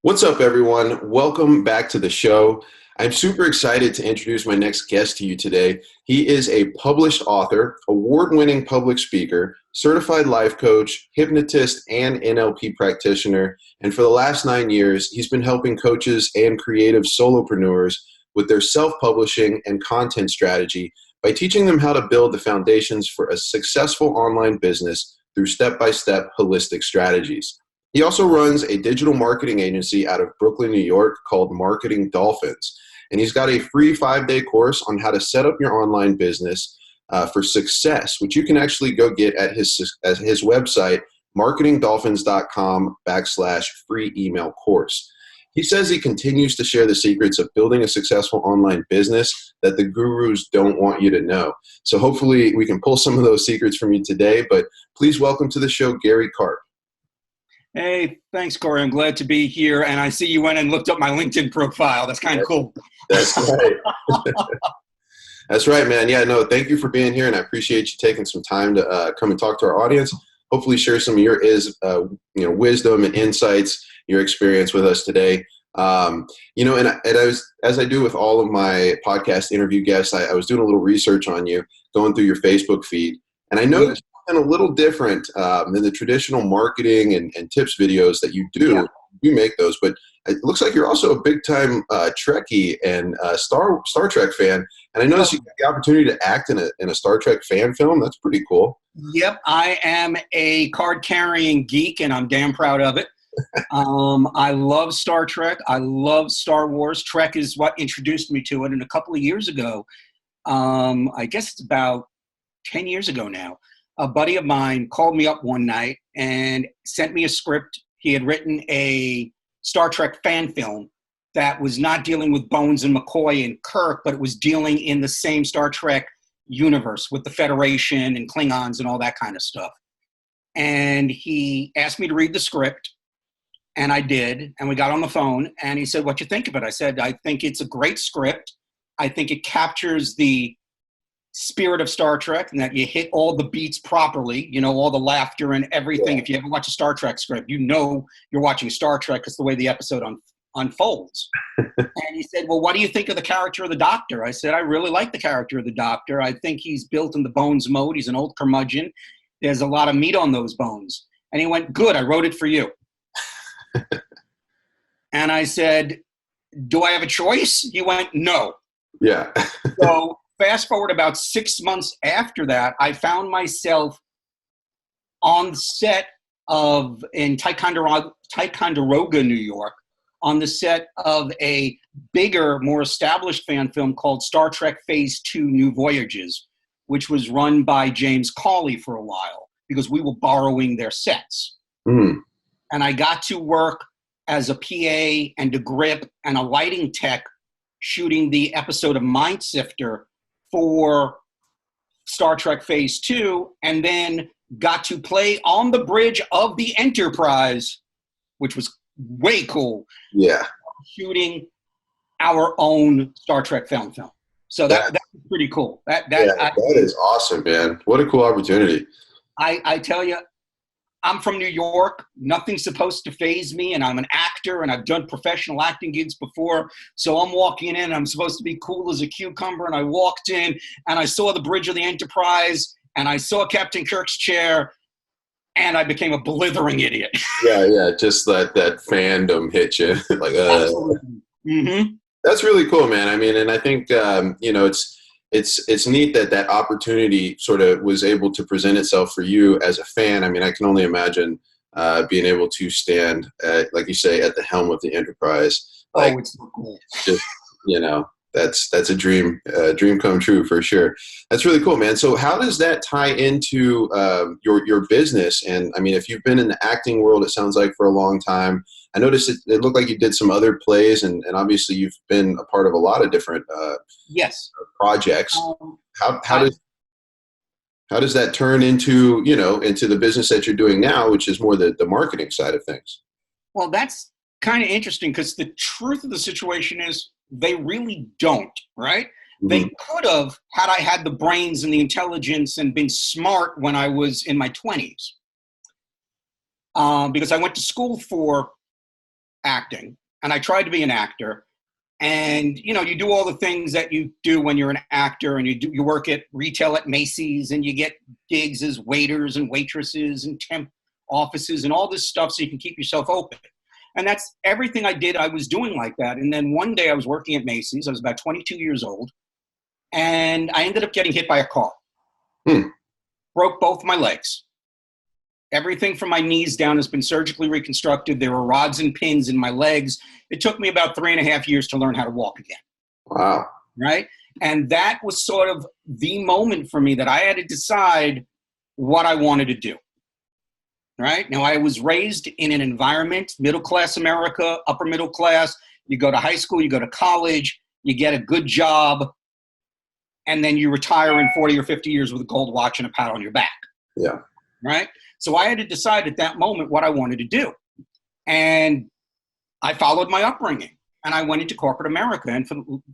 What's up, everyone? Welcome back to the show. I'm super excited to introduce my next guest to you today. He is a published author, award-winning public speaker, certified life coach, hypnotist, and NLP practitioner. And for the last 9 years, he's been helping coaches and creative solopreneurs with their self-publishing and content strategy by teaching them how to build the foundations for a successful online business through step-by-step holistic strategies. He also runs a digital marketing agency out of Brooklyn, New York called Marketing Dolphins. And he's got a free 5-day course on how to set up your online business for success, which you can actually go get at his website, marketingdolphins.com/free email course. He says he continues to share the secrets of building a successful online business that the gurus don't want you to know. So hopefully we can pull some of those secrets from you today. But please welcome to the show, Gary Karp. Hey, thanks, Corey. I'm glad to be here. And I see you went and looked up my LinkedIn profile. That's kind of cool. That's right. That's right, man. Yeah, no, thank you for being here. And I appreciate you taking some time to come and talk to our audience. Hopefully share some of your wisdom and insights, your experience with us today. And I was, as I do with all of my podcast interview guests, I was doing a little research on you, going through your Facebook feed. And I noticed and a little different than the traditional marketing and tips videos that you do. Yeah. You make those, but it looks like you're also a big-time Trekkie and Star Trek fan. And I noticed you got the opportunity to act in a Star Trek fan film. That's pretty cool. Yep, I am a card-carrying geek, and I'm damn proud of it. I love Star Trek. I love Star Wars. Trek is what introduced me to it. And a couple of years ago, I guess it's about 10 years ago now, a buddy of mine called me up one night and sent me a script. He had written a Star Trek fan film that was not dealing with Bones and McCoy and Kirk, but it was dealing in the same Star Trek universe with the Federation and Klingons and all that kind of stuff. And he asked me to read the script, and I did. And we got on the phone, and he said, "What you think of it?" I said, "I think it's a great script. I think it captures the spirit of Star Trek, and that you hit all the beats properly, all the laughter and everything." Yeah. If you ever watch a Star Trek script, you're watching Star Trek because the way the episode unfolds. And he said, "Well, what do you think of the character of the Doctor?" I said, "I really like the character of the Doctor. I think he's built in the Bones mode. He's an old curmudgeon. There's a lot of meat on those bones." And he went, "Good, I wrote it for you." And I said, "Do I have a choice?" He went, "No." Yeah. So fast forward about 6 months after that, I found myself on the set in Ticonderoga, New York, on the set of a bigger, more established fan film called Star Trek Phase 2 New Voyages, which was run by James Cawley for a while because we were borrowing their sets. Mm. And I got to work as a PA and a grip and a lighting tech shooting the episode of Mind Sifter for Star Trek Phase 2, and then got to play on the bridge of the Enterprise, which was way cool. Yeah. Shooting our own Star Trek film. So that was pretty cool. That is awesome, man. What a cool opportunity. I tell you, I'm from New York. Nothing's supposed to faze me, and I'm an actor, and I've done professional acting gigs before. So I'm walking in, and I'm supposed to be cool as a cucumber, and I walked in, and I saw the bridge of the Enterprise, and I saw Captain Kirk's chair, and I became a blithering idiot. Yeah, just that fandom hit you. Absolutely. Mm-hmm. That's really cool, man. I mean, and I think, it's neat that opportunity sort of was able to present itself for you as a fan. I mean, I can only imagine being able to stand, like you say, at the helm of the Enterprise. Like, it's so cool. Just, that's a dream come true for sure. That's really cool, man. So how does that tie into your business? And I mean, if you've been in the acting world, it sounds like for a long time. I noticed it looked like you did some other plays, and obviously you've been a part of a lot of different projects. How does that turn into into the business that you're doing now, which is more the marketing side of things? Well, that's kind of interesting because the truth of the situation is they really don't, right? Mm-hmm. They could have had I had the brains and the intelligence and been smart when I was in my 20s. Because I went to school for acting, and I tried to be an actor. And you do all the things that you do when you're an actor, and you work at retail at Macy's, and you get gigs as waiters and waitresses and temp offices and all this stuff so you can keep yourself open. And that's everything I did. I was doing like that. And then one day I was working at Macy's. I was about 22 years old, and I ended up getting hit by a car. Broke both my legs. Everything from my knees down has been surgically reconstructed. There were rods and pins in my legs. It took me about 3.5 years to learn how to walk again. Wow. Right? And that was sort of the moment for me that I had to decide what I wanted to do. Right? Now, I was raised in an environment, middle-class America, upper middle class. You go to high school, you go to college, you get a good job, and then you retire in 40 or 50 years with a gold watch and a pat on your back. Yeah. Right? So I had to decide at that moment what I wanted to do. And I followed my upbringing, and I went into corporate America. And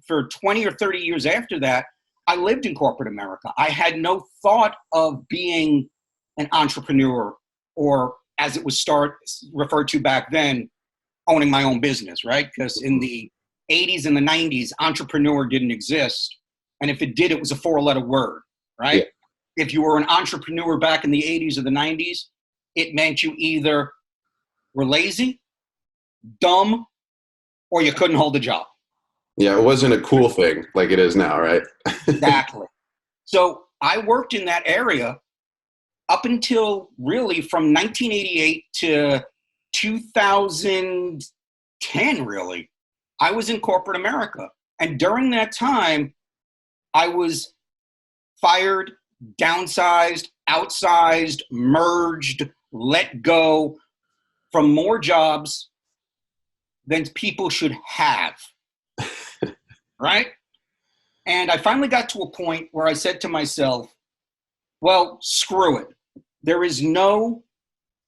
for 20 or 30 years after that, I lived in corporate America. I had no thought of being an entrepreneur, or as it was referred to back then, owning my own business, right? Because in the 80s and the 90s, entrepreneur didn't exist. And if it did, it was a 4-letter word, right? Yeah. If you were an entrepreneur back in the 80s or the 90s, it meant you either were lazy, dumb, or you couldn't hold a job. Yeah, it wasn't a cool thing like it is now, right? Exactly. So I worked in that area up until really from 1988 to 2010, really. I was in corporate America. And during that time, I was fired, downsized, outsized, merged, let go from more jobs than people should have. Right? And I finally got to a point where I said to myself, well, screw it. There is no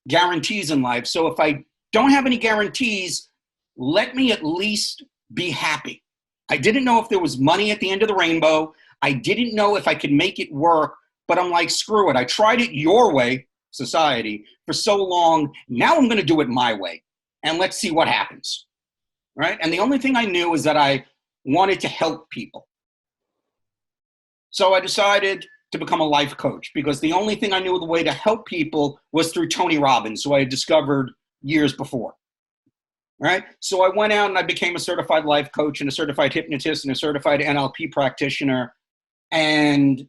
guarantees in life. So if I don't have any guarantees, let me at least be happy. I didn't know if there was money at the end of the rainbow. I didn't know if I could make it work, but I'm like, screw it. I tried it your way, society, for so long. Now I'm going to do it my way, and let's see what happens. Right? And the only thing I knew is that I wanted to help people. So I decided to become a life coach, because the only thing I knew the way to help people was through Tony Robbins, who I had discovered years before. Right? So I went out and I became a certified life coach and a certified hypnotist and a certified NLP practitioner. And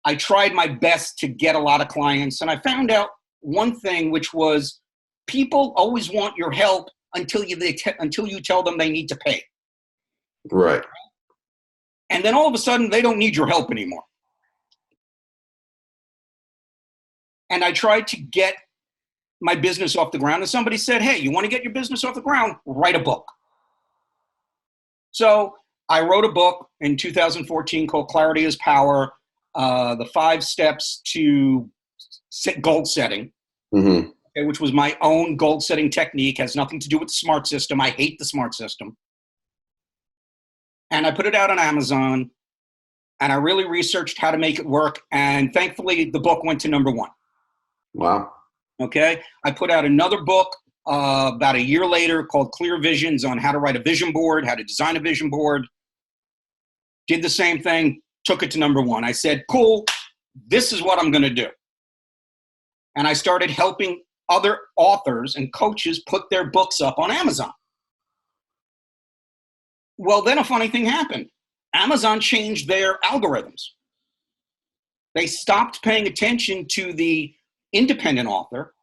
I tried my best to get a lot of clients. And I found out one thing, which was people always want your help until you tell them they need to pay. Right. And then all of a sudden, they don't need your help anymore. And I tried to get my business off the ground. And somebody said, hey, you want to get your business off the ground? Write a book. So I wrote a book in 2014 called Clarity is Power, the 5 steps to goal setting, which was my own goal setting technique, has nothing to do with the SMART system. I hate the SMART system. And I put it out on Amazon, and I really researched how to make it work. And thankfully, the book went to #1. Wow. Okay. I put out another book about a year later called Clear Visions, on how to write a vision board, how to design a vision board. Did the same thing, took it to #1. I said, cool, this is what I'm going to do. And I started helping other authors and coaches put their books up on Amazon. Well, then a funny thing happened. Amazon changed their algorithms. They stopped paying attention to the independent author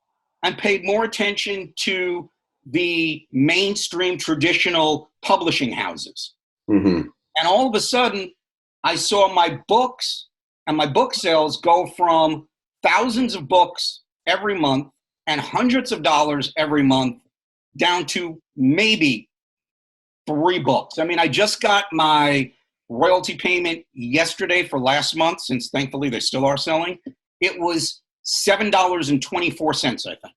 and paid more attention to the mainstream traditional publishing houses. And all of a sudden, I saw my books and my book sales go from thousands of books every month and hundreds of dollars every month down to maybe 3 books. I mean, I just got my royalty payment yesterday for last month, since thankfully they still are selling. It was $7.24, I think.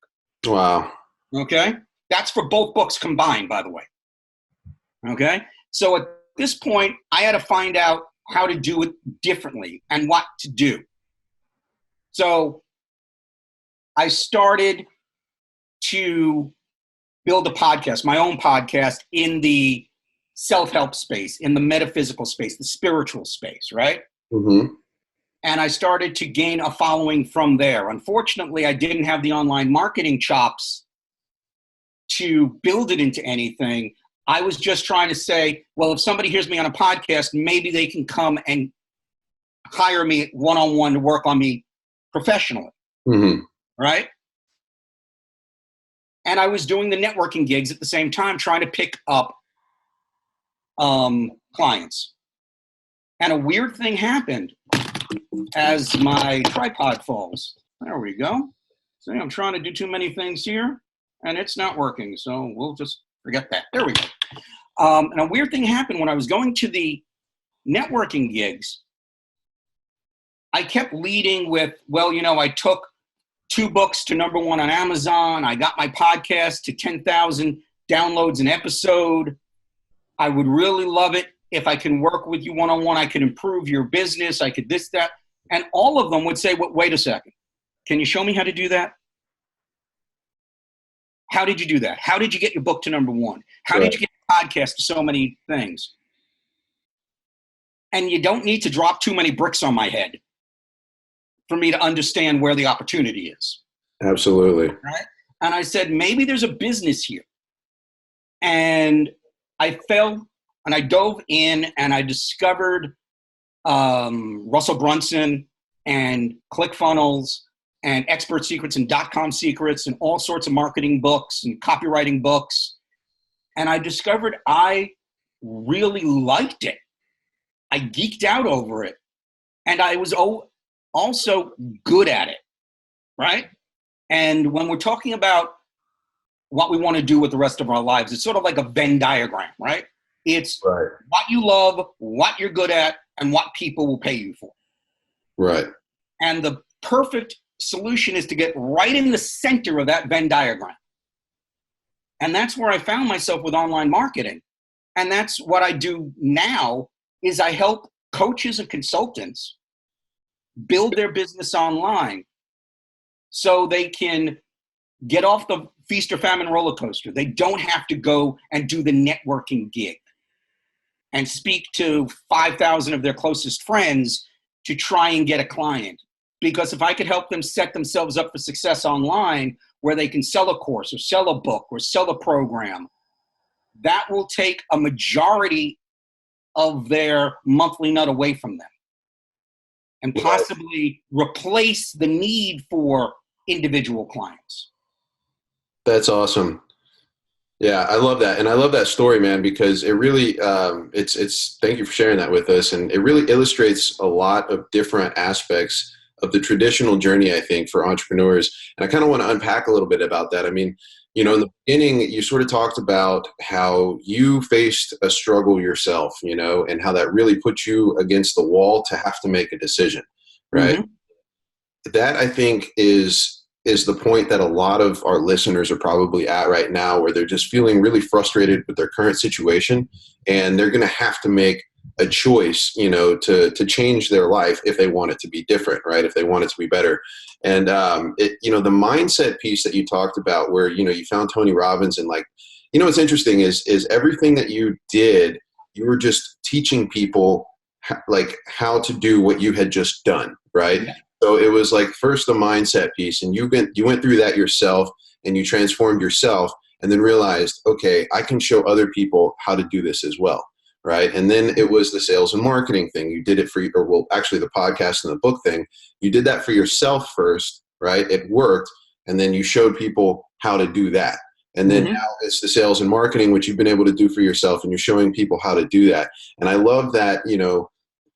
Wow. Okay. That's for both books combined, by the way. Okay. So at this point, I had to find out how to do it differently and what to do. So I started to build a podcast, my own podcast in the self-help space, in the metaphysical space, the spiritual space, right? Mm-hmm. And I started to gain a following from there. Unfortunately, I didn't have the online marketing chops to build it into anything. I was just trying to say, well, if somebody hears me on a podcast, maybe they can come and hire me one-on-one to work on me professionally, Mm-hmm. right? And I was doing the networking gigs at the same time, trying to pick up clients. And a weird thing happened as my tripod falls. There we go. See, I'm trying to do too many things here, and it's not working. So we'll just forget that. There we go. And a weird thing happened when I was going to the networking gigs. I kept leading with, well, I took 2 books to #1 on Amazon. I got my podcast to 10,000 downloads an episode. I would really love it if I can work with you one-on-one. I could improve your business. I could this, that. And all of them would say, wait a second. Can you show me how to do that? How did you do that? How did you get your book to #1? How did you get your podcast to so many things? And you don't need to drop too many bricks on my head for me to understand where the opportunity is. Absolutely. Right? And I said, maybe there's a business here. And I fell and I dove in and I discovered Russell Brunson and ClickFunnels and Expert Secrets and .com Secrets and all sorts of marketing books and copywriting books. And I discovered I really liked it. I geeked out over it. And I was also good at it, right? And when we're talking about what we want to do with the rest of our lives, it's sort of like a Venn diagram, right? It's what you love, what you're good at, and what people will pay you for. Right. And the perfect solution is to get right in the center of that Venn diagram. And that's where I found myself with online marketing. And that's what I do now is I help coaches and consultants build their business online so they can get off the feast or famine roller coaster. They don't have to go and do the networking gig and speak to 5,000 of their closest friends to try and get a client. Because if I could help them set themselves up for success online where they can sell a course or sell a book or sell a program, that will take a majority of their monthly nut away from them and possibly replace the need for individual clients. That's awesome. Yeah, I love that. And I love that story, man, because it really, thank you for sharing that with us. And it really illustrates a lot of different aspects of the traditional journey, I think, for entrepreneurs. And I kind of want to unpack a little bit about that. I mean, in the beginning, you sort of talked about how you faced a struggle yourself, and how that really put you against the wall to have to make a decision, right? Mm-hmm. That, I think, is the point that a lot of our listeners are probably at right now, where they're just feeling really frustrated with their current situation, and they're going to have to make a choice, to change their life if they want it to be different, right? If they want it to be better. And, the mindset piece that you talked about where, you found Tony Robbins and what's interesting is everything that you did, you were just teaching people how to do what you had just done, right? Yeah. So it was first the mindset piece, and you went through that yourself and you transformed yourself and then realized, okay, I can show other people how to do this as well. Right. And then it was the sales and marketing thing. You did it for, actually the podcast and the book thing. You did that for yourself first, right? It worked. And then you showed people how to do that. And then now it's the sales and marketing, which you've been able to do for yourself, and you're showing people how to do that. And I love that,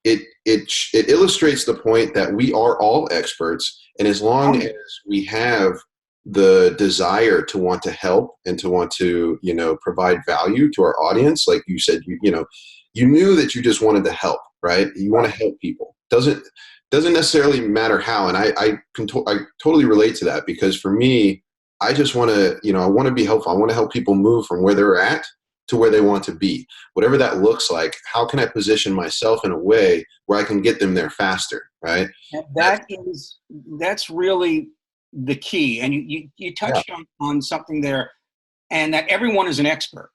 it illustrates the point that we are all experts. And as long as we have the desire to want to help and to want to, provide value to our audience, like you said, you knew that you just wanted to help, right? You want to help people. Doesn't necessarily matter how. And I totally relate to that, because for me, I just want to, I want to be helpful. I want to help people move from where they're at to where they want to be. Whatever that looks like, how can I position myself in a way where I can get them there faster, right? That's really the key. And you touched on something there and that everyone is an expert,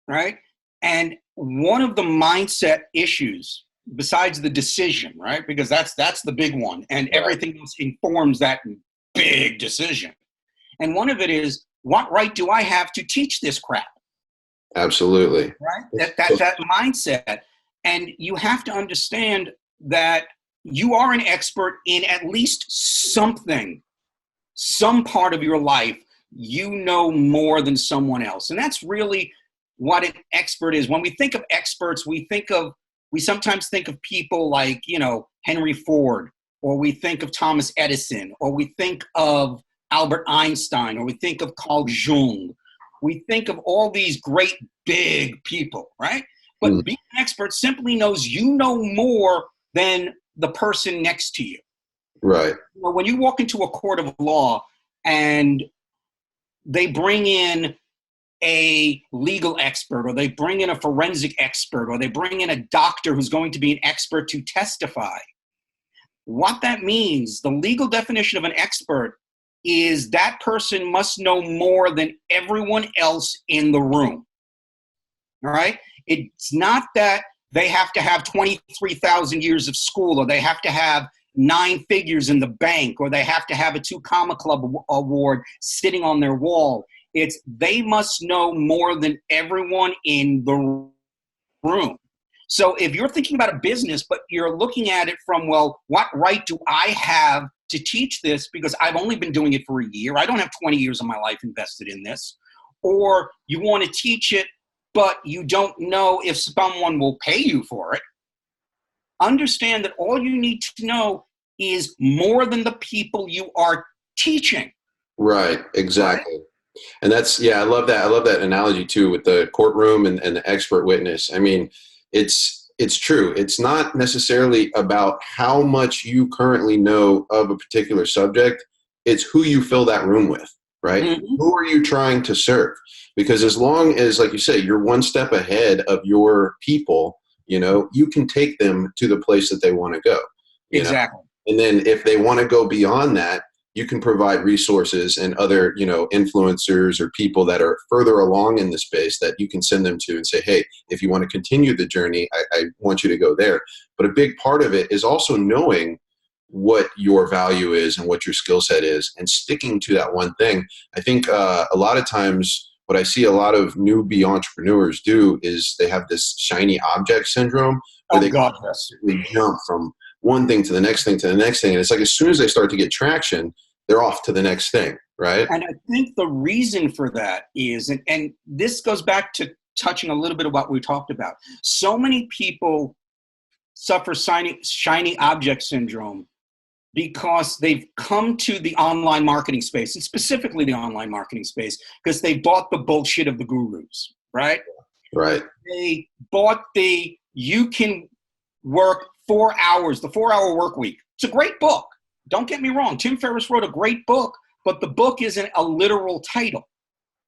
right? And one of the mindset issues, besides the decision, right? Because that's the big one, and Right. everything else informs that big decision. And one of it is, what right do I have to teach this crap? Absolutely. Right? That mindset. And you have to understand that you are an expert in at least something, some part of your life. You know more than someone else. And that's really what an expert is. When we think of experts, we sometimes think of people like, Henry Ford, or we think of Thomas Edison, or we think of Albert Einstein, or we think of Carl Jung. We think of all these great big people, right? But being an expert simply knows you know more than the person next to you. Right. When you walk into a court of law and they bring in a legal expert, or they bring in a forensic expert, or they bring in a doctor who's going to be an expert to testify, what that means, the legal definition of an expert, is that person must know more than everyone else in the room. All right? It's not that they have to have 23,000 years of school, or they have to have 9 figures in the bank, or they have to have a 2 Comma Club award sitting on their wall. It's they must know more than everyone in the room. So if you're thinking about a business, but you're looking at it from, well, what right do I have to teach this because I've only been doing it for a year. I don't have 20 years of my life invested in this. Or you want to teach it, but you don't know if someone will pay you for it. Understand that all you need to know is more than the people you are teaching. Right. Exactly. Right? And I love that. I love that analogy too, with the courtroom and the expert witness. I mean, it's true. It's not necessarily about how much you currently know of a particular subject. It's who you fill that room with, right? Mm-hmm. Who are you trying to serve? Because as long as, like you say, you're one step ahead of your people, you can take them to the place that they want to go. Exactly. And then if they want to go beyond that, you can provide resources and other, influencers or people that are further along in the space that you can send them to and say, hey, if you want to continue the journey, I want you to go there. But a big part of it is also knowing what your value is and what your skill set is and sticking to that one thing. I think a lot of times what I see a lot of newbie entrepreneurs do is they have this shiny object syndrome where they jump from one thing to the next thing to the next thing. And it's like as soon as they start to get traction, they're off to the next thing, right? And I think the reason for that is, and this goes back to touching a little bit of what we talked about. So many people suffer shiny object syndrome because they've come to the online marketing space, and specifically the online marketing space, because they bought the bullshit of the gurus, right? Right. They bought you can work 4 hours, the 4-hour work week. It's a great book. Don't get me wrong. Tim Ferriss wrote a great book, but the book isn't a literal title,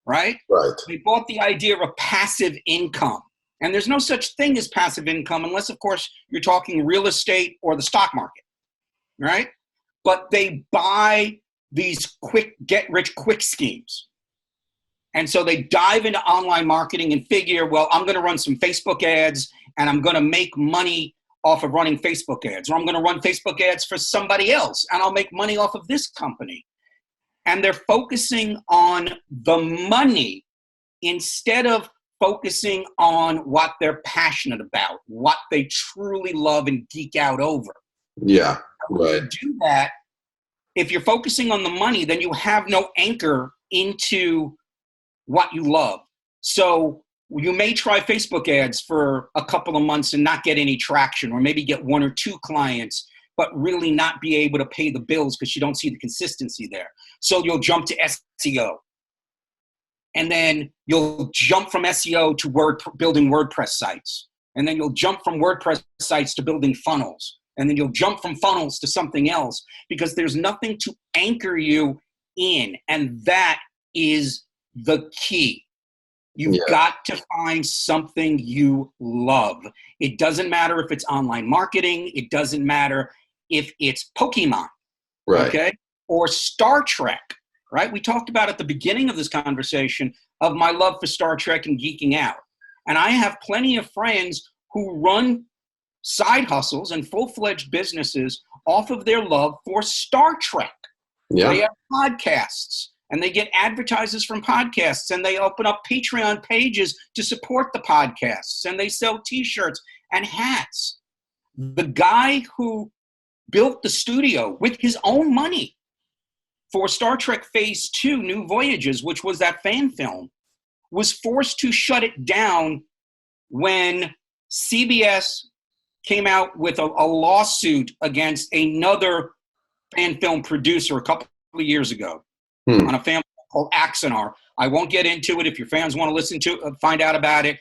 right? Right. They bought the idea of a passive income. And there's no such thing as passive income unless, of course, you're talking real estate or the stock market, right? But they buy these quick get-rich-quick schemes. And so they dive into online marketing and figure, well, I'm going to run some Facebook ads and I'm going to make money off of running Facebook ads, or I'm going to run Facebook ads for somebody else and I'll make money off of this company. And they're focusing on the money instead of focusing on what they're passionate about, what they truly love and geek out over. Yeah, right. When you do that, if you're focusing on the money, then you have no anchor into what you love. So you may try Facebook ads for a couple of months and not get any traction, or maybe get 1 or 2 clients, but really not be able to pay the bills because you don't see the consistency there. So you'll jump to SEO. And then you'll jump from SEO to building WordPress sites. And then you'll jump from WordPress sites to building funnels. And then you'll jump from funnels to something else because there's nothing to anchor you in. And that is the key. You've got to find something you love. It doesn't matter if it's online marketing. It doesn't matter if it's Pokemon, right? Okay, or Star Trek, right? We talked about at the beginning of this conversation of my love for Star Trek and geeking out. And I have plenty of friends who run side hustles and full-fledged businesses off of their love for Star Trek. Yeah. They have podcasts, and they get advertisers from podcasts, and they open up Patreon pages to support the podcasts, and they sell T-shirts and hats. The guy who built the studio with his own money for Star Trek Phase 2, New Voyages, which was that fan film, was forced to shut it down when CBS came out with a lawsuit against another fan film producer a couple of years ago on a film called Axanar. I won't get into it. If your fans want to listen to find out about it,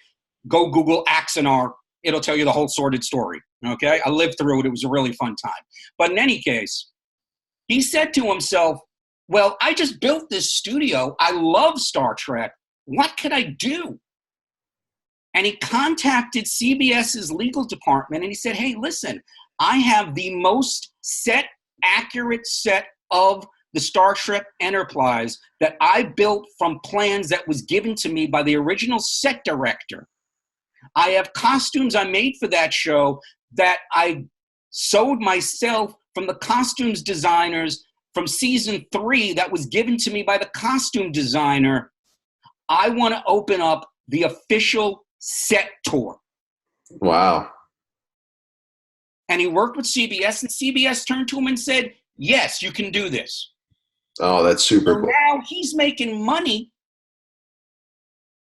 go Google Axanar. It'll tell you the whole sordid story, okay? I lived through it. It was a really fun time. But in any case, he said to himself, well, I just built this studio. I love Star Trek. What could I do? And he contacted CBS's legal department, and he said, hey, listen, I have the most accurate set of the Star Trek Enterprise that I built from plans that was given to me by the original set director. I have costumes I made for that show that I sewed myself from the costumes designers from season 3 that was given to me by the costume designer. I want to open up the official set tour. Wow. And he worked with CBS, and CBS turned to him and said, yes, you can do this. Oh, that's super cool. Now he's making money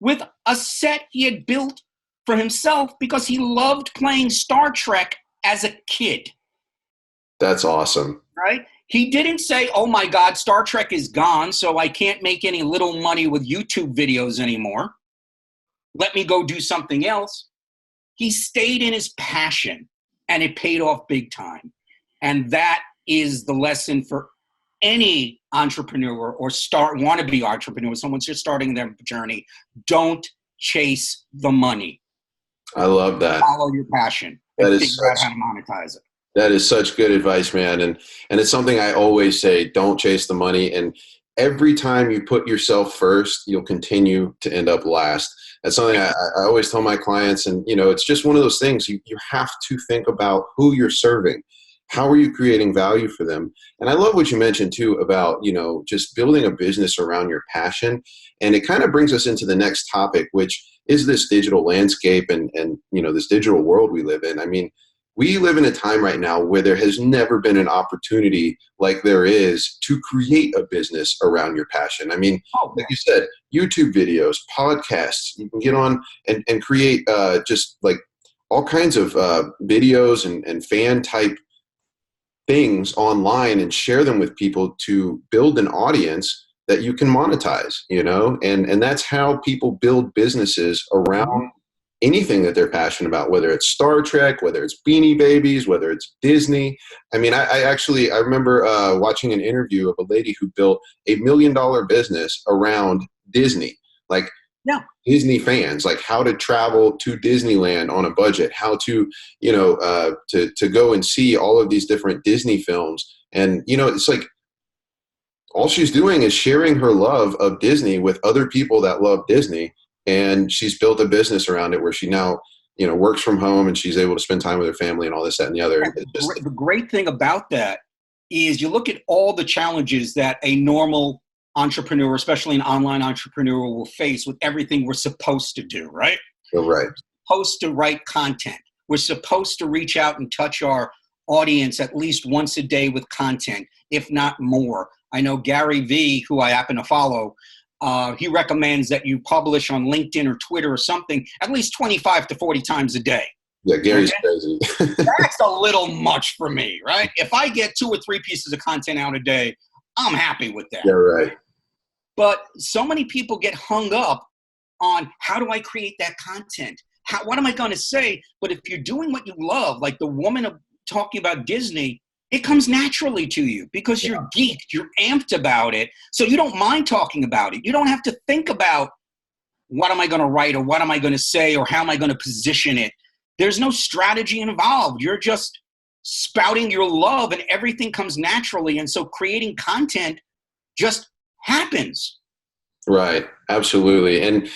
with a set he had built for himself because he loved playing Star Trek as a kid. That's awesome. Right? He didn't say, oh my God, Star Trek is gone, so I can't make any little money with YouTube videos anymore. Let me go do something else. He stayed in his passion, and it paid off big time. And that is the lesson for any entrepreneur or wannabe entrepreneur, someone's just starting their journey. Don't chase the money. I love that. Follow your passion and figure out how to monetize it. That is such good advice, man. And it's something I always say, don't chase the money. And every time you put yourself first, you'll continue to end up last. That's something I always tell my clients. And, it's just one of those things. You have to think about who you're serving. How are you creating value for them? And I love what you mentioned, too, about, just building a business around your passion. And it kind of brings us into the next topic, which is this digital landscape and this digital world we live in. I mean, we live in a time right now where there has never been an opportunity like there is to create a business around your passion. I mean, like you said, YouTube videos, podcasts, you can get on and create just like all kinds of videos and fan type things online and share them with people to build an audience that you can monetize, and that's how people build businesses around anything that they're passionate about, whether it's Star Trek, whether it's Beanie Babies, whether it's Disney. I mean, I remember watching an interview of a lady who built $1 million business around Disney, like Disney fans, like how to travel to Disneyland on a budget, how to, to go and see all of these different Disney films. And, it's like all she's doing is sharing her love of Disney with other people that love Disney. And she's built a business around it where she now, works from home and she's able to spend time with her family and all this, that, and the other. The great thing about that is you look at all the challenges that a normal entrepreneur, especially an online entrepreneur, will face with everything we're supposed to do, right? Right. We're supposed to write content. We're supposed to reach out and touch our audience at least once a day with content, if not more. I know Gary Vee, who I happen to follow, he recommends that you publish on LinkedIn or Twitter or something at least 25 to 40 times a day. Yeah, Gary's crazy. That's a little much for me, right? If I get 2 or 3 pieces of content out a day, I'm happy with that. Yeah, right. But so many people get hung up on how do I create that content? What am I going to say? But if you're doing what you love, like the woman talking about Disney, it comes naturally to you because you're geeked, you're amped about it. So you don't mind talking about it. You don't have to think about what am I going to write or what am I going to say or how am I going to position it. There's no strategy involved. You're just spouting your love and everything comes naturally. And so creating content just happens. Right. Absolutely. And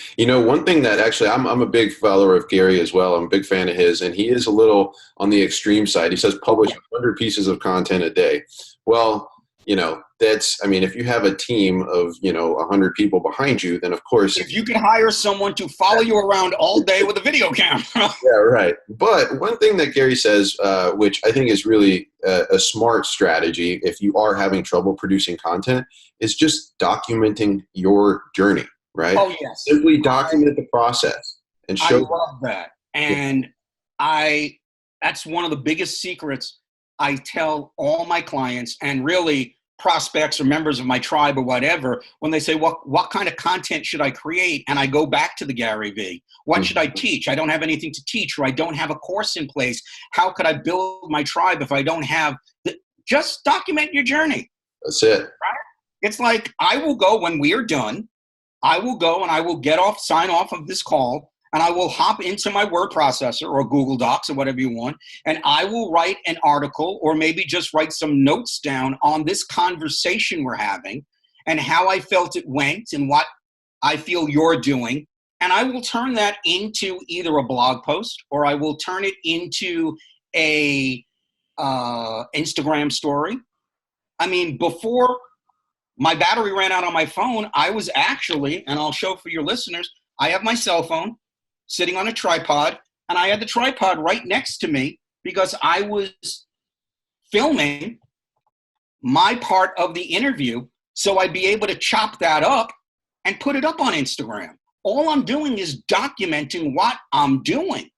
one thing that actually I'm a big follower of Gary as well. I'm a big fan of his, and he is a little on the extreme side. He says Oh, publish yeah. 100 pieces of content a day. Well, that's, I mean, if you have a team of, 100 people behind you, then of course. If you could hire someone to follow you around all day with a video camera. Yeah, right. But one thing that Gary says, which I think is really a smart strategy if you are having trouble producing content, is just documenting your journey, right? Oh, yes. Simply document the process and I show. love that. And that's one of the biggest secrets I tell all my clients and really prospects or members of my tribe or whatever, when they say, what kind of content should I create? And I go back to the Gary V. What should I teach? I don't have anything to teach, or I don't have a course in place. How could I build my tribe if I don't have just document your journey. That's it. Right? It's like, I will go when we are done. I will go and I will sign off of this call, and I will hop into my word processor or Google Docs or whatever you want, and I will write an article or maybe just write some notes down on this conversation we're having and how I felt it went and what I feel you're doing. And I will turn that into either a blog post, or I will turn it into a Instagram story. I mean, before my battery ran out on my phone, I was actually, and I'll show for your listeners, I have my cell phone sitting on a tripod, and I had the tripod right next to me because I was filming my part of the interview, so I'd be able to chop that up and put it up on Instagram. All I'm doing is documenting what I'm doing.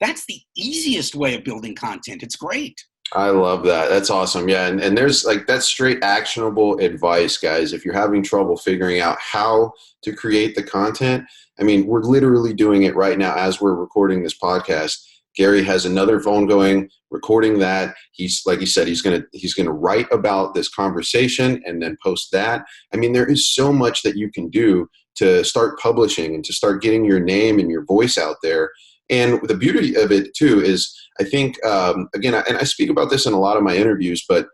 That's the easiest way of building content. It's great. I love that. That's awesome. Yeah. And there's like, that's straight actionable advice, guys. If you're having trouble figuring out how to create the content, I mean, we're literally doing it right now as we're recording this podcast. Gary has another phone going, recording that. He's, like he said, he's going to write about this conversation and then post that. I mean, there is so much that you can do to start publishing and to start getting your name and your voice out there. And the beauty of it too is, I think, again, and I speak about this in a lot of my interviews, but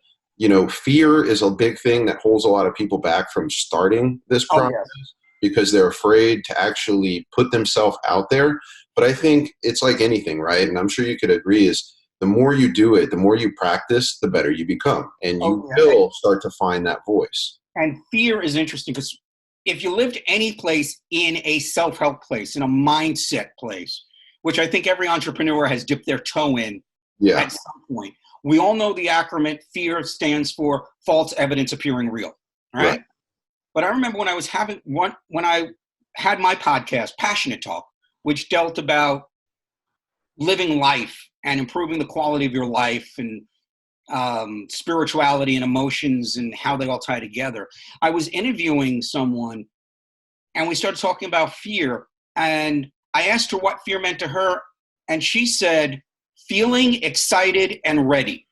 fear is a big thing that holds a lot of people back from starting this process. Oh, yes. Because they're afraid to actually put themselves out there. But I think it's like anything, right? And I'm sure you could agree, is the more you do it, the more you practice, the better you become. And you will start to find that voice. And fear is interesting because if you lived any place in a self-help place, in a mindset place, which I think every entrepreneur has dipped their toe in at some point, we all know the acronym FEAR stands for false evidence appearing real, right? But I remember when I had my podcast, Passionate Talk, which dealt about living life and improving the quality of your life and spirituality and emotions and how they all tie together. I was interviewing someone and we started talking about fear, and I asked her what fear meant to her, and she said, feeling excited and ready.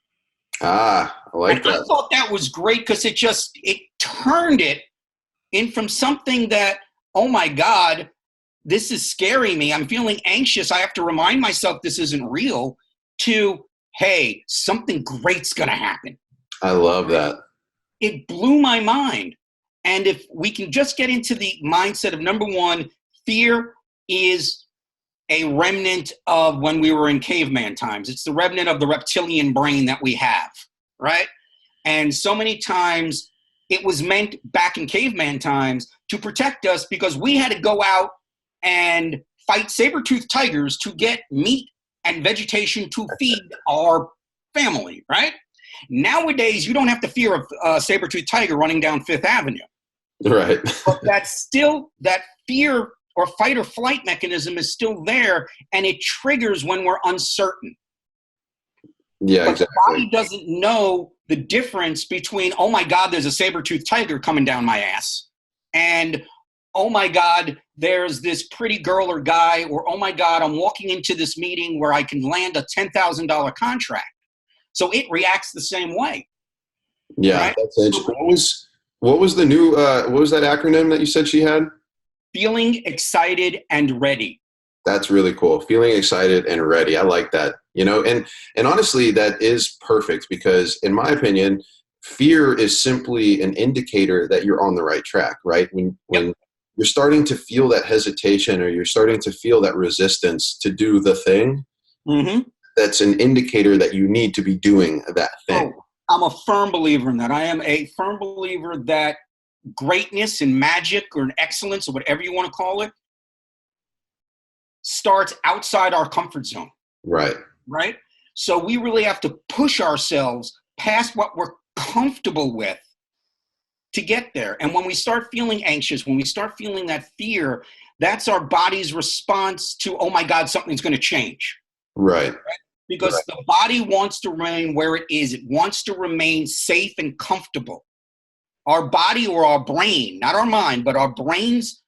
Ah, I like that. I thought that was great because it turned it in from something that, oh my God, this is scaring me, I'm feeling anxious, I have to remind myself this isn't real, to, hey, something great's going to happen. I love that. It blew my mind. And if we can just get into the mindset of, number one, fear is a remnant of when we were in caveman times. It's the remnant of the reptilian brain that we have, right? And so many times it was meant back in caveman times to protect us because we had to go out and fight saber-toothed tigers to get meat and vegetation to feed our family, right? Nowadays, you don't have to fear a saber-toothed tiger running down Fifth Avenue. Right. But that's still, that fear or fight or flight mechanism is still there, and it triggers when we're uncertain. Yeah, but exactly. The body doesn't know the difference between, oh my God, there's a saber-toothed tiger coming down my ass, and oh my God, there's this pretty girl or guy, or oh my God, I'm walking into this meeting where I can land a $10,000 contract. So it reacts the same way. Yeah, right? That's interesting. What was the new, what was that acronym that you said she had? Feeling excited and ready. That's really cool. Feeling excited and ready. I like that. And honestly, that is perfect because in my opinion, fear is simply an indicator that you're on the right track, right? When you're starting to feel that hesitation, or you're starting to feel that resistance to do the thing, Mm-hmm. that's an indicator that you need to be doing that thing. Oh, I'm a firm believer in that. I am a firm believer that greatness and magic or excellence or whatever you want to call it starts outside our comfort zone, Right. right? So we really have to push ourselves past what we're comfortable with to get there. And when we start feeling anxious, when we start feeling that fear, that's our body's response to, oh my God, something's going to change. Right. Because Right. the body wants to remain where it is. It wants to remain safe and comfortable. Our body, or our brain, not our mind, but our brain's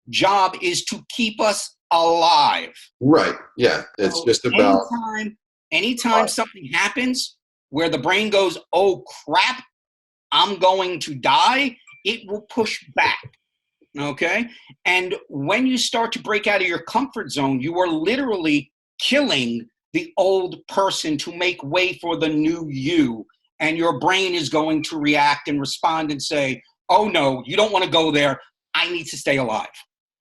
job is to keep us alive. Right. Yeah. It's So just about, anytime something happens where the brain goes, oh crap, I'm going to die, it will push back. Okay? And when you start to break out of your comfort zone, you are literally killing the old person to make way for the new you. And your brain is going to react and respond and say, oh no, you don't want to go there. I need to stay alive.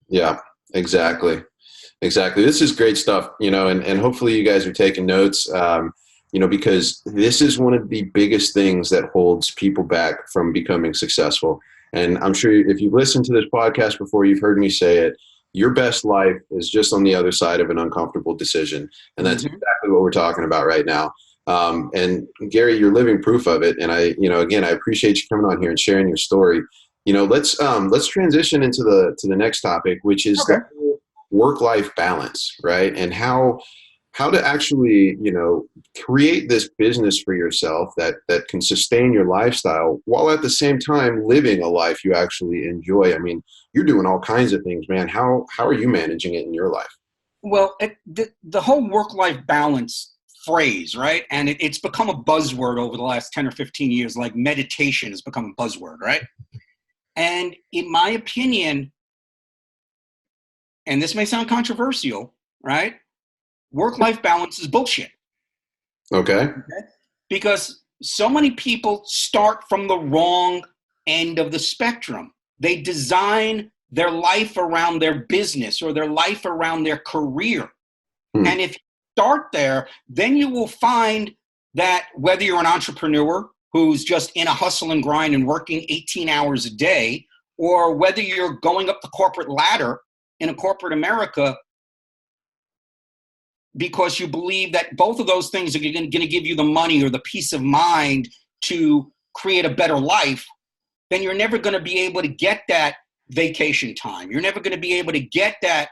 yeah, exactly. Exactly. This is great stuff, and hopefully you guys are taking notes, because this is one of the biggest things that holds people back from becoming successful. And I'm sure if you've listened to this podcast before, you've heard me say it. Your best life is just on the other side of an uncomfortable decision. And that's Mm-hmm. exactly what we're talking about right now. And Gary, you're living proof of it. And again, I appreciate you coming on here and sharing your story. Let's transition into the next topic, which is Okay. the work-life balance, right? And how to actually, create this business for yourself that can sustain your lifestyle while at the same time living a life you actually enjoy. I mean, you're doing all kinds of things, man. How are you managing it in your life? Well, the whole work-life balance phrase, right? And it's become a buzzword over the last 10 or 15 years, like meditation has become a buzzword, right? And in my opinion, and this may sound controversial, right? Work-life balance is bullshit. Okay. Okay? Because so many people start from the wrong end of the spectrum. They design their life around their business or their life around their career. Hmm. And if you start there, then you will find that whether you're an entrepreneur who's just in a hustle and grind and working 18 hours a day, or whether you're going up the corporate ladder in a corporate America because you believe that both of those things are going to give you the money or the peace of mind to create a better life, then you're never going to be able to get that vacation time. You're never going to be able to get that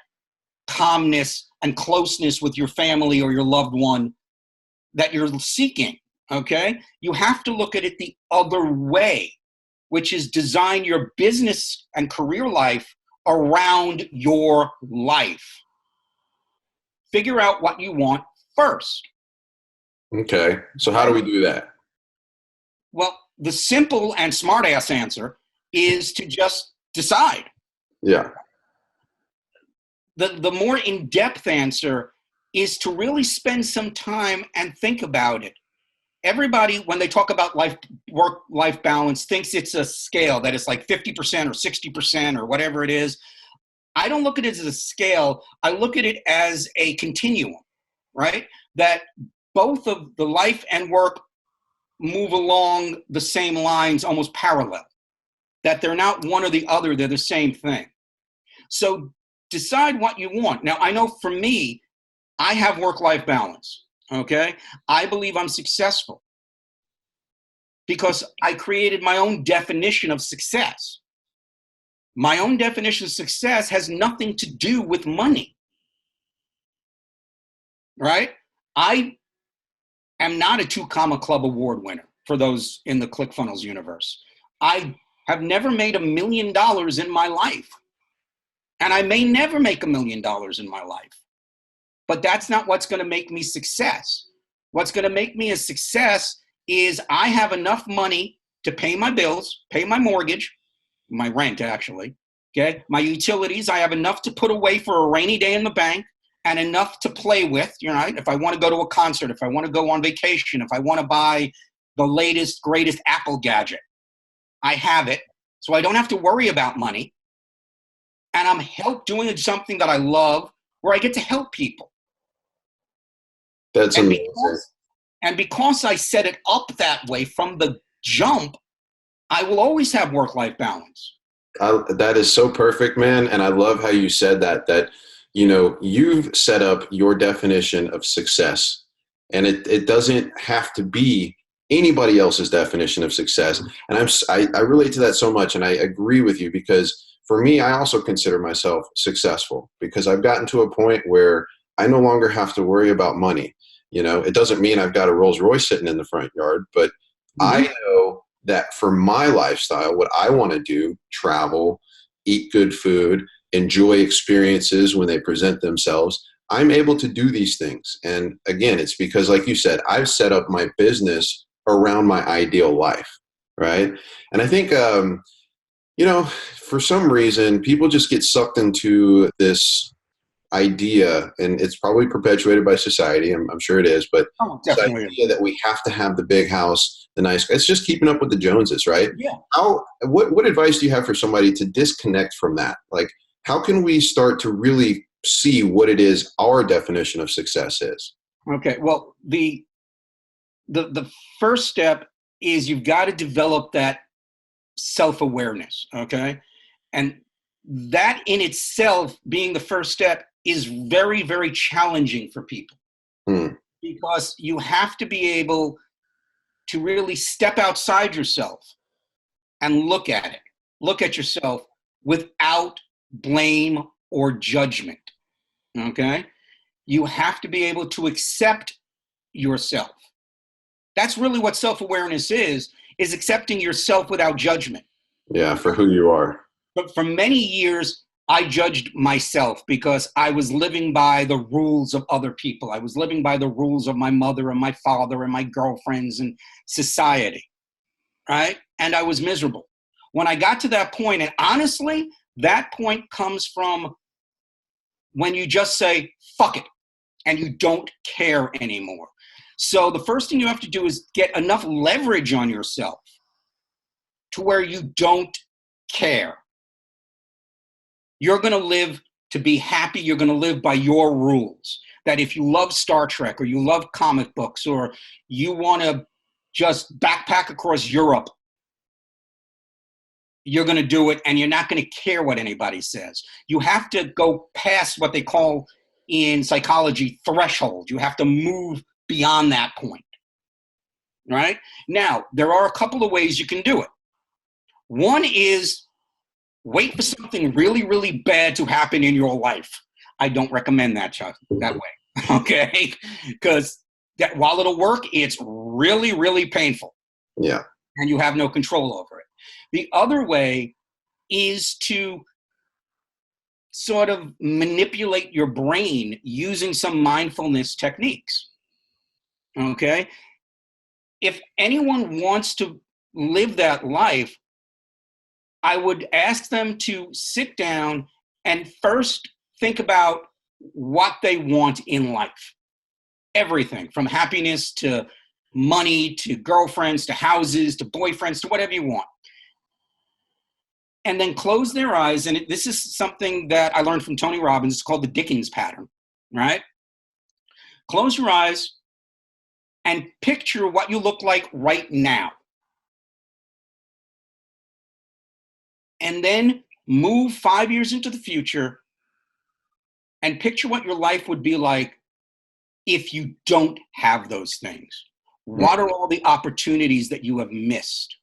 calmness and closeness with your family or your loved one that you're seeking, okay? You have to look at it the other way, which is design your business and career life around your life. Figure out what you want first. Okay. So how do we do that? Well, the simple and smart ass answer is to just decide. Yeah. The more in-depth answer is to really spend some time and think about it. Everybody, when they talk about work-life balance, thinks it's a scale, that it's like 50% or 60% or whatever it is. I don't look at it as a scale. I look at it as a continuum, right? That both of the life and work move along the same lines, almost parallel. That they're not one or the other, they're the same thing. So decide what you want. Now, I know for me, I have work-life balance, okay? I believe I'm successful because I created my own definition of success. My own definition of success has nothing to do with money, right? I am not a 2 Comma Club award winner for those in the ClickFunnels universe. I have never made $1 million in my life. And I may never make $1 million in my life. But that's not what's going to make me success. What's going to make me a success is I have enough money to pay my bills, pay my mortgage, my rent actually, okay? My utilities, I have enough to put away for a rainy day in the bank and enough to play with, if I want to go to a concert, if I want to go on vacation, if I want to buy the latest, greatest Apple gadget, I have it. So I don't have to worry about money. and I'm doing something that I love where I get to help people. That's And amazing. because I set it up that way from the jump, I will always have work-life balance. That is so perfect, man. And I love how you said that, you've set up your definition of success, and it doesn't have to be anybody else's definition of success. And I relate to that so much. And I agree with you, because for me, I also consider myself successful because I've gotten to a point where I no longer have to worry about money. It doesn't mean I've got a Rolls Royce sitting in the front yard, but I Mm-hmm. know that for my lifestyle, what I want to do, travel, eat good food, enjoy experiences when they present themselves, I'm able to do these things. And again, it's because, like you said, I've set up my business around my ideal life, right? And I think, for some reason, people just get sucked into this idea, and it's probably perpetuated by society. I'm sure it is, but Oh, this definitely. idea that we have to have the big house, the nice, it's just keeping up with the Joneses, right? Yeah. What advice do you have for somebody to disconnect from that? Like, how can we start to really see what it is our definition of success is? Okay. Well, the first step is you've got to develop that self-awareness. Okay. And that in itself, being the first step, is very, very challenging for people Hmm. because you have to be able to really step outside yourself and look at yourself without blame or judgment. Okay. You have to be able to accept yourself. That's really what self-awareness is accepting yourself without judgment. Yeah, for who you are. But for many years, I judged myself because I was living by the rules of other people. I was living by the rules of my mother and my father and my girlfriends and society, right? And I was miserable. When I got to that point, and honestly, that point comes from when you just say, fuck it, and you don't care anymore. So the first thing you have to do is get enough leverage on yourself to where you don't care. You're going to live to be happy. You're going to live by your rules. That if you love Star Trek or you love comic books or you want to just backpack across Europe, you're going to do it and you're not going to care what anybody says. You have to go past what they call in psychology threshold. You have to move beyond that point, right? Now, there are a couple of ways you can do it. One is wait for something really, really bad to happen in your life. I don't recommend that, Chuck, that way, okay? Because while it'll work, it's really, really painful. Yeah. And you have no control over it. The other way is to sort of manipulate your brain using some mindfulness techniques, okay? If anyone wants to live that life, I would ask them to sit down and first think about what they want in life. Everything from happiness to money to girlfriends to houses to boyfriends to whatever you want. And then close their eyes. And this is something that I learned from Tony Robbins. It's called the Dickens pattern, right? Close your eyes and picture what you look like right now. And then move 5 years into the future and picture what your life would be like if you don't have those things. What are all the opportunities that you have missed?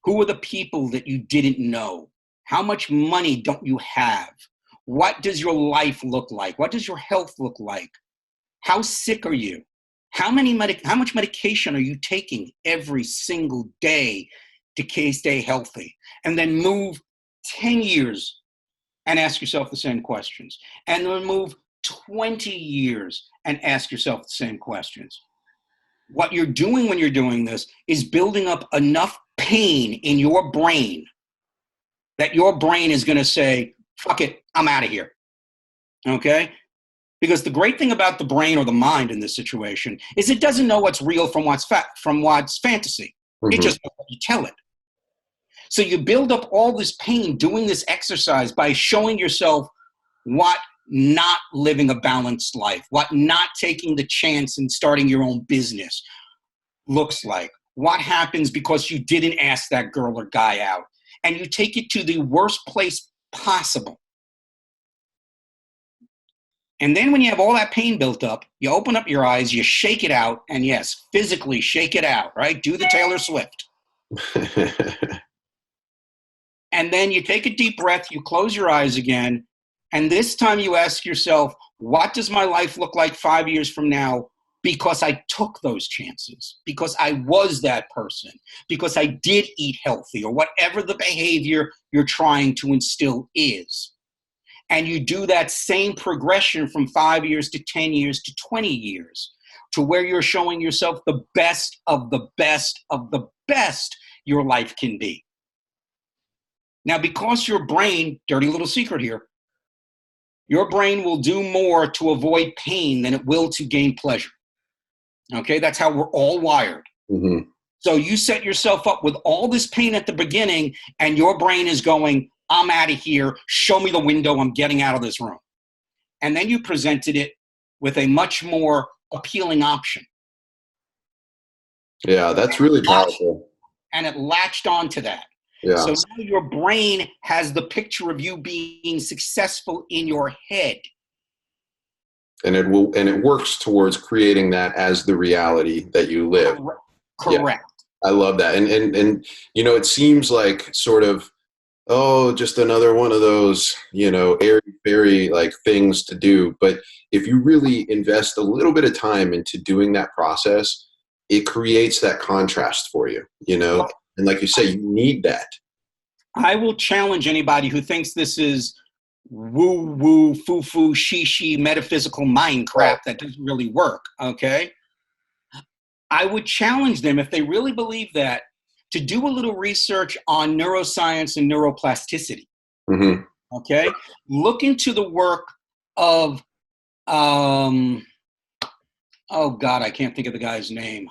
Who are the people that you didn't know? How much money don't you have? What does your life look like? What does your health look like? How sick are you? How much medication are you taking every single day to stay healthy? And then move 10 years and ask yourself the same questions. And then move 20 years and ask yourself the same questions. What you're doing when you're doing this is building up enough pain in your brain that your brain is going to say, fuck it, I'm out of here. Okay? Because the great thing about the brain or the mind in this situation is it doesn't know what's real from what's fantasy. Mm-hmm. It just knows what you tell it. So you build up all this pain doing this exercise by showing yourself what not living a balanced life, what not taking the chance and starting your own business looks like. What happens because you didn't ask that girl or guy out, and you take it to the worst place possible. And then when you have all that pain built up, you open up your eyes, you shake it out, and yes, physically shake it out, right? Do the Taylor Swift. And then you take a deep breath, you close your eyes again, and this time you ask yourself, what does my life look like 5 years from now? Because I took those chances, because I was that person, because I did eat healthy, or whatever the behavior you're trying to instill is. And you do that same progression from 5 years to 10 years to 20 years, to where you're showing yourself the best of the best of the best your life can be. Now, because your brain, dirty little secret here, your brain will do more to avoid pain than it will to gain pleasure. Okay, that's how we're all wired. Mm-hmm. So you set yourself up with all this pain at the beginning, and your brain is going, I'm out of here. Show me the window. I'm getting out of this room. And then you presented it with a much more appealing option. Yeah, that's really powerful. And it latched onto that. Yeah. So now your brain has the picture of you being successful in your head. And it works towards creating that as the reality that you live. Correct. Yeah, I love that. And you know, it seems like sort of, oh, just another one of those, you know, airy-fairy like things to do. But if you really invest a little bit of time into doing that process, it creates that contrast for you, you know? And like you say, you need that. I will challenge anybody who thinks this is woo-woo, foo-foo, she metaphysical mind crap that doesn't really work, okay? I would challenge them, if they really believe that, to do a little research on neuroscience and neuroplasticity, Mm-hmm. okay? Look into the work of, oh God, I can't think of the guy's name.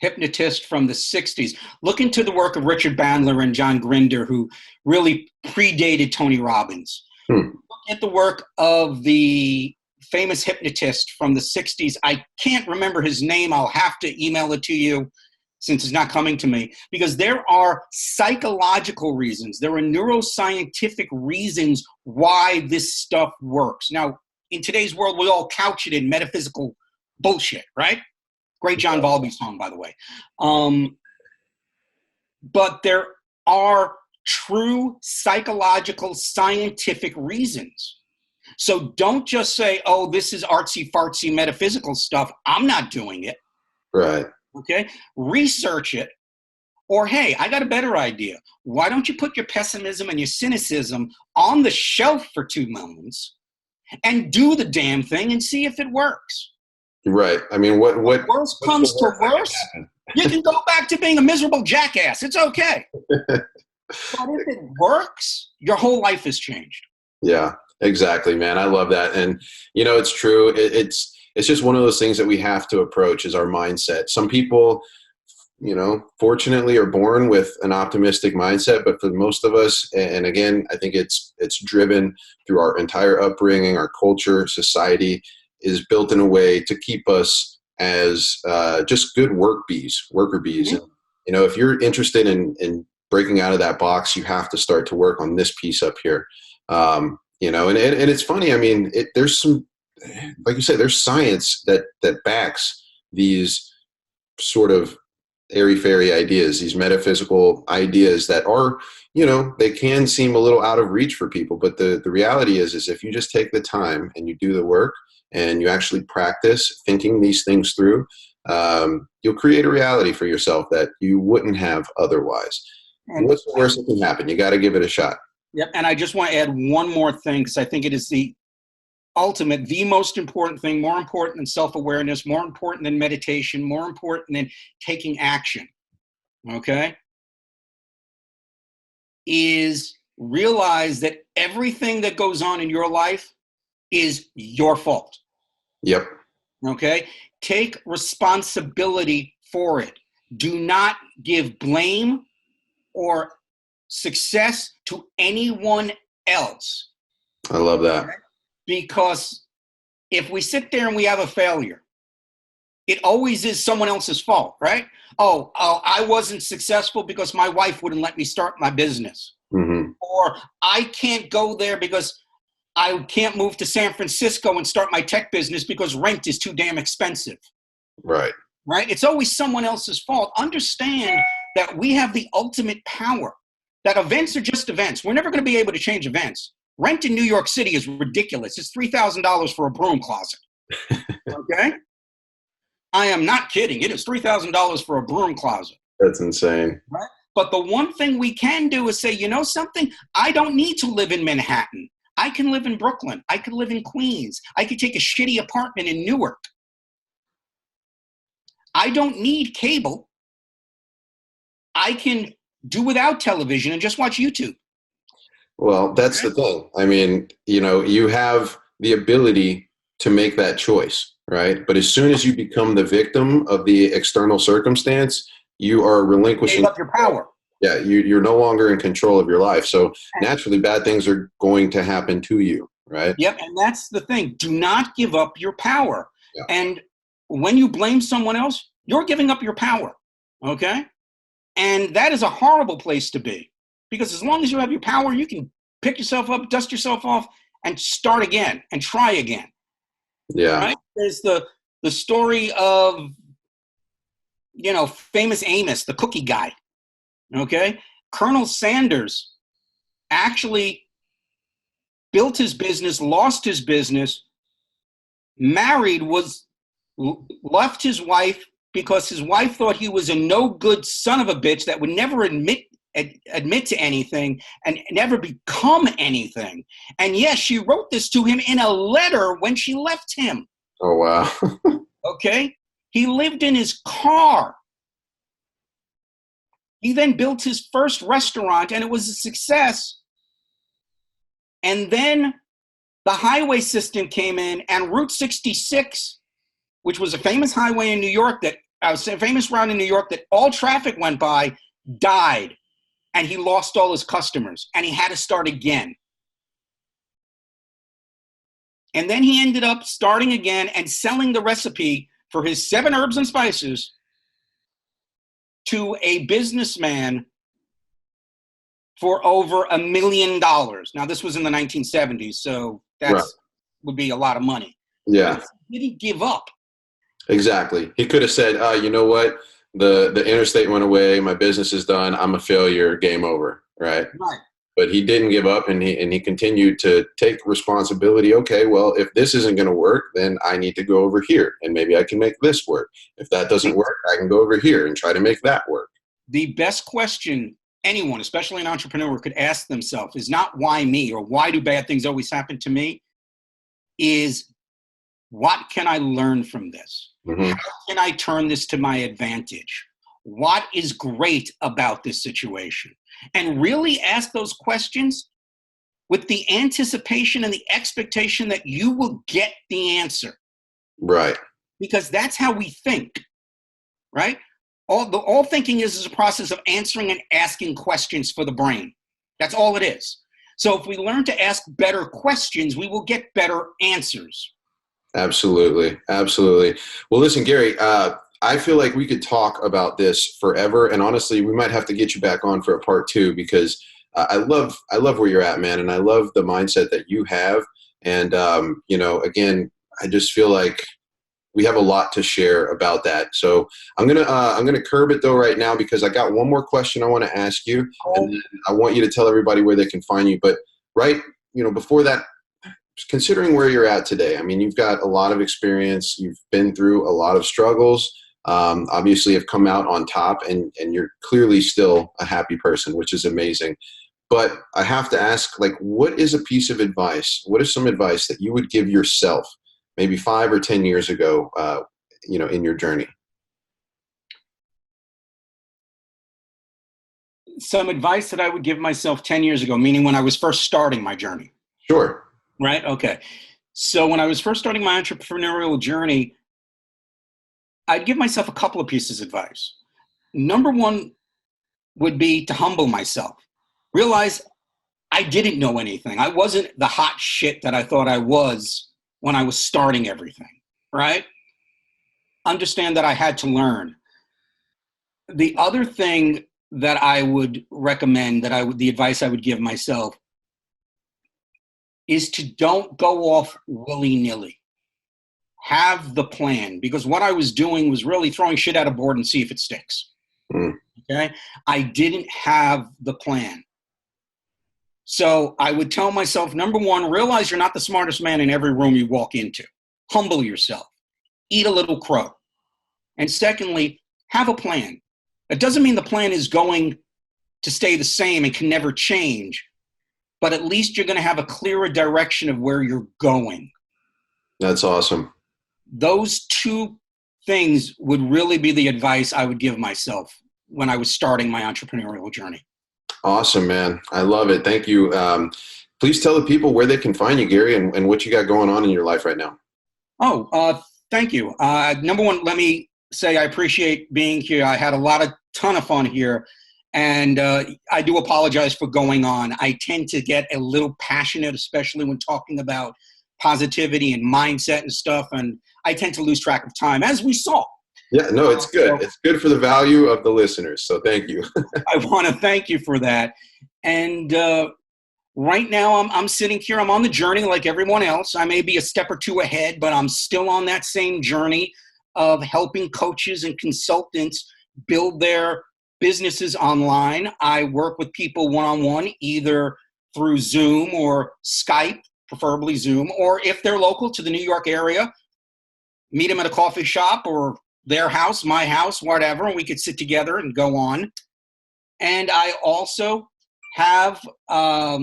Hypnotist from the 60s. Look into the work of Richard Bandler and John Grinder, who really predated Tony Robbins. Look at the work of the famous hypnotist from the 60s. I can't remember his name. I'll have to email it to you since it's not coming to me, because there are psychological reasons. There are neuroscientific reasons why this stuff works. Now, in today's world, we all couch it in metaphysical bullshit, right? Great John Volpe song, by the way. But there are true psychological, scientific reasons. So don't just say, oh, this is artsy-fartsy metaphysical stuff. I'm not doing it. Right. Okay? Research it. Or, hey, I got a better idea. Why don't you put your pessimism and your cynicism on the shelf for 2 months and do the damn thing and see if it works? Right. I mean, what worst comes to worst, you can go back to being a miserable jackass. It's okay. But if it works, your whole life has changed. Yeah, exactly, man. I love that. And, you know, it's true. It's just one of those things that we have to approach is our mindset. Some people, you know, fortunately are born with an optimistic mindset, but for most of us, and again, I think it's driven through our entire upbringing, our culture, society, is built in a way to keep us as just good worker bees. Mm-hmm. And, you know, if you're interested in breaking out of that box, you have to start to work on this piece up here. You know, and it's funny. I mean, there's some, like you said, there's science that backs these sort of airy-fairy ideas, these metaphysical ideas that are, you know, they can seem a little out of reach for people. But the reality is if you just take the time and you do the work, and you actually practice thinking these things through, you'll create a reality for yourself that you wouldn't have otherwise. And what's the worst that can happen? You got to give it a shot. Yep. And I just want to add one more thing, because I think it is the ultimate, the most important thing, more important than self-awareness, more important than meditation, more important than taking action, okay, is realize that everything that goes on in your life is your fault. Yep. Okay? Take responsibility for it. Do not give blame or success to anyone else. I love that. Because if we sit there and we have a failure, it always is someone else's fault, right? Oh, I wasn't successful because my wife wouldn't let me start my business. Mm-hmm. Or I can't go there because I can't move to San Francisco and start my tech business because rent is too damn expensive. Right. Right? It's always someone else's fault. Understand that we have the ultimate power, that events are just events. We're never going to be able to change events. Rent in New York City is ridiculous. It's $3,000 for a broom closet. Okay? I am not kidding. It is $3,000 for a broom closet. That's insane. Right? But the one thing we can do is say, you know something? I don't need to live in Manhattan. I can live in Brooklyn. I could live in Queens. I could take a shitty apartment in Newark. I don't need cable. I can do without television and just watch YouTube. Well, that's the thing. I mean, you have the ability to make that choice, right? But as soon as you become the victim of the external circumstance, you are relinquishing Gave up your power. Yeah, you're no longer in control of your life. So naturally, bad things are going to happen to you, right? Yep, and that's the thing. Do not give up your power. Yeah. And when you blame someone else, you're giving up your power, okay? And that is a horrible place to be, because as long as you have your power, you can pick yourself up, dust yourself off, and start again and try again. Yeah. Right? There's the story of, famous Amos, the cookie guy, okay? Colonel Sanders actually built his business, lost his business, married, left his wife because his wife thought he was a no good son of a bitch that would never admit to anything and never become anything. And yes, she wrote this to him in a letter when she left him. Oh, wow. Okay? He lived in his car. He then built his first restaurant, and it was a success. And then the highway system came in, and Route 66, which was a famous highway in New York a famous route in New York that all traffic went by, died. And he lost all his customers, and he had to start again. And then he ended up starting again and selling the recipe for his 7 herbs and spices to a businessman for over $1 million. Now, this was in the 1970s, so that would be a lot of money. Yeah. He didn't give up. Exactly. He could have said, you know what? The interstate went away. My business is done. I'm a failure. Game over. Right. Right. But he didn't give up, and he continued to take responsibility. Okay, well, if this isn't going to work, then I need to go over here, and maybe I can make this work. If that doesn't work, I can go over here and try to make that work. The best question anyone, especially an entrepreneur, could ask themselves is not why me or why do bad things always happen to me, is what can I learn from this? Mm-hmm. How can I turn this to my advantage? What is great about this situation? And really ask those questions with the anticipation and the expectation that you will get the answer. Right. Because that's how we think, right? All thinking is a process of answering and asking questions for the brain. That's all it is. So if we learn to ask better questions, we will get better answers. Absolutely. Absolutely. Well, listen, Gary, I feel like we could talk about this forever. And honestly, we might have to get you back on for a part 2, because I love where you're at, man. And I love the mindset that you have. And, again, I just feel like we have a lot to share about that. So I'm going to curb it though right now, because I got one more question I want to ask you. And then I want you to tell everybody where they can find you. But before that, considering where you're at today, I mean, you've got a lot of experience. You've been through a lot of struggles. Obviously have come out on top, and you're clearly still a happy person, which is amazing. But I have to ask, what is a piece of advice? What is some advice that you would give yourself maybe 5 or 10 years ago, in your journey? Some advice that I would give myself 10 years ago, meaning when I was first starting my journey. Sure. Right? Okay. So when I was first starting my entrepreneurial journey, I'd give myself a couple of pieces of advice. Number one would be to humble myself. Realize I didn't know anything. I wasn't the hot shit that I thought I was when I was starting everything, right? Understand that I had to learn. The other thing that I would recommend, the advice I would give myself, is to don't go off willy-nilly. Have the plan, because what I was doing was really throwing shit at a board and see if it sticks. Okay? I didn't have the plan. So I would tell myself, number one, realize you're not the smartest man in every room you walk into. Humble yourself. Eat a little crow. And secondly, have a plan. That doesn't mean the plan is going to stay the same and can never change, but at least you're going to have a clearer direction of where you're going. That's awesome. Those two things would really be the advice I would give myself when I was starting my entrepreneurial journey. Awesome, man. I love it. Thank you. Please tell the people where they can find you, Gary, and what you got going on in your life right now. Thank you. Number one, let me say I appreciate being here. I had a ton of fun here, and I do apologize for going on. I tend to get a little passionate, especially when talking about positivity and mindset and stuff, and I tend to lose track of time, as we saw. Yeah, no, it's good. It's good for the value of the listeners. So thank you. I want to thank you for that. And right now I'm sitting here. I'm on the journey like everyone else. I may be a step or two ahead, but I'm still on that same journey of helping coaches and consultants build their businesses online. I work with people one-on-one, either through Zoom or Skype, preferably Zoom, or if they're local to the New York area, meet them at a coffee shop or their house, my house, whatever, and we could sit together and go on. And I also have a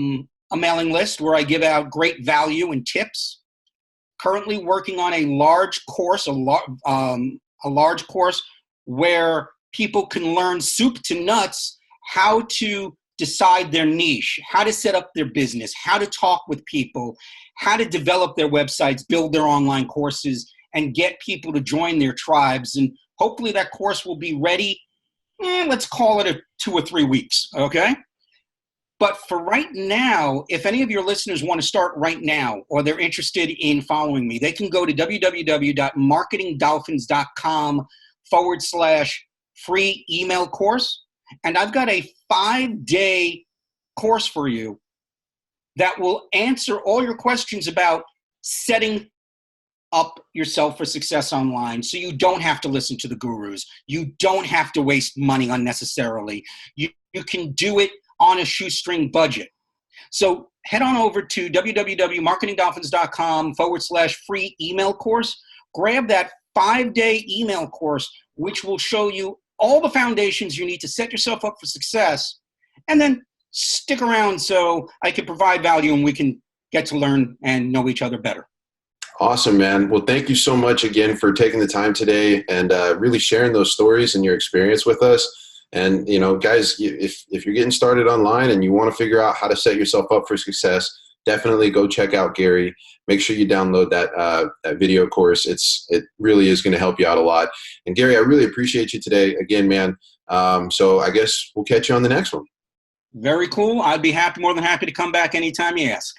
mailing list where I give out great value and tips. Currently working on a large course, a large course where people can learn soup to nuts how to decide their niche, how to set up their business, how to talk with people, how to develop their websites, build their online courses, and get people to join their tribes. And hopefully that course will be ready, let's call it 2 or 3 weeks, okay? But for right now, if any of your listeners want to start right now, or they're interested in following me, they can go to www.marketingdolphins.com/free email course. And I've got a 5-day course for you that will answer all your questions about setting up yourself for success online, so you don't have to listen to the gurus. You don't have to waste money unnecessarily. You can do it on a shoestring budget. So head on over to www.marketingdolphins.com/free email course. Grab that 5-day email course, which will show you all the foundations you need to set yourself up for success. And then stick around so I can provide value and we can get to learn and know each other better. Awesome, man. Well, thank you so much again for taking the time today and really sharing those stories and your experience with us. And, you know, guys, if you're getting started online and you want to figure out how to set yourself up for success, definitely go check out Gary. Make sure you download that video course. It really is going to help you out a lot. And Gary, I really appreciate you today again, man. So I guess we'll catch you on the next one. Very cool. I'd be more than happy to come back anytime you ask.